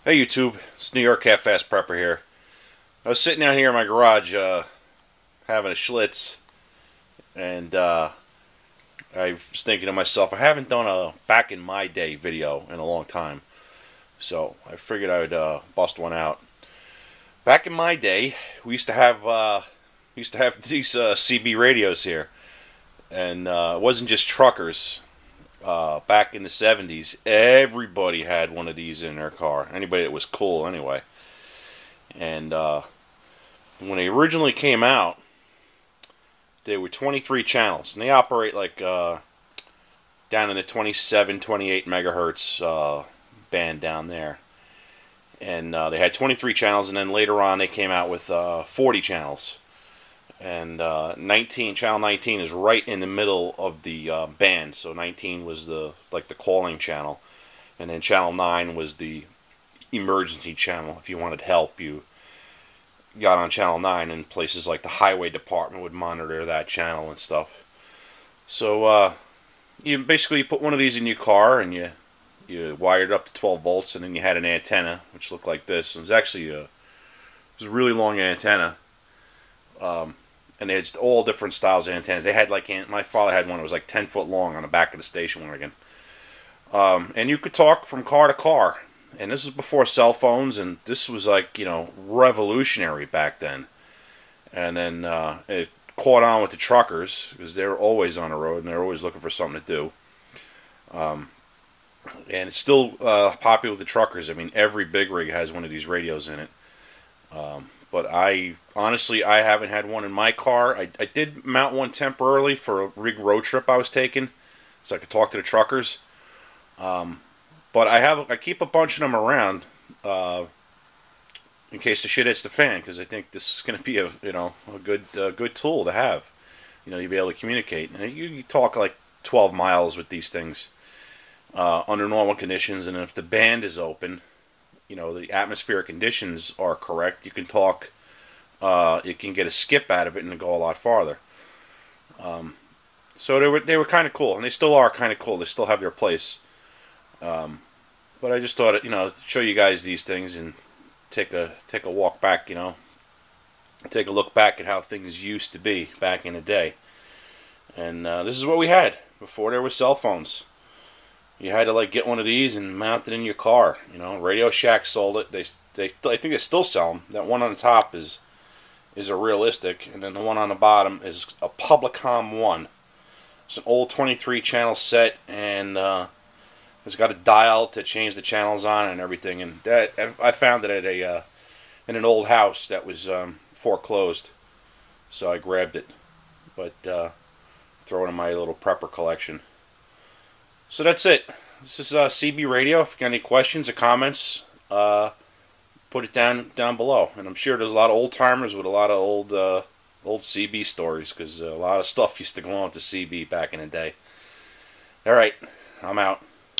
Hey YouTube, it's New York Half-Fast Prepper here. I was sitting out here in my garage having a Schlitz, and I was thinking to myself, I haven't done a back in my day video in a long time, so I figured I would bust one out. Back in my day, we used to have these CB radios here, and it wasn't just truckers. Back in the 70s, everybody had one of these in their car. Anybody that was cool, anyway. And when they originally came out, they were 23 channels, and they operate like down in the 27, 28 megahertz band down there. And they had 23 channels, and then later on they came out with 40 channels. And channel 19 is right in the middle of the band. So 19 was the calling channel, and then channel 9 was the emergency channel. If you wanted help, you got on channel 9, and places like the highway department would monitor that channel and stuff. So you basically put one of these in your car, and you wired it up to 12 volts, and then you had an antenna which looked like this. It was actually a really long antenna. And they had all different styles of antennas. They had my father had one that was like 10 foot long on the back of the station wagon. And you could talk from car to car. And this was before cell phones, and this was revolutionary back then. And then it caught on with the truckers, because they were always on the road and they were always looking for something to do. And it's still popular with the truckers. I mean, every big rig has one of these radios in it. But honestly, I haven't had one in my car. I did mount one temporarily for a rig road trip I was taking, so I could talk to the truckers. But I keep a bunch of them around in case the shit hits the fan, because I think this is going to be a good tool to have. You'll be able to communicate. And you talk like 12 miles with these things under normal conditions, and if the band is open, the atmospheric conditions are correct, you can talk, you can get a skip out of it and go a lot farther. So they were kind of cool, and they still are kind of cool. They still have their place. But I just thought, show you guys these things and take a walk back, take a look back at how things used to be back in the day. And this is what we had before there were cell phones. You had to get one of these and mount it in your car. Radio Shack sold it. I think they still sell them. That one on the top is a realistic, and then the one on the bottom is a Publicom 1. It's an old 23 channel set, and it's got a dial to change the channels on and everything. And that I found it at in an old house that was foreclosed, so I grabbed it. But throw it in my little prepper collection. So that's it. This is CB Radio. If you got any questions or comments, put it down below. And I'm sure there's a lot of old timers with a lot of old CB stories, because a lot of stuff used to go on with the CB back in the day. All right, I'm out.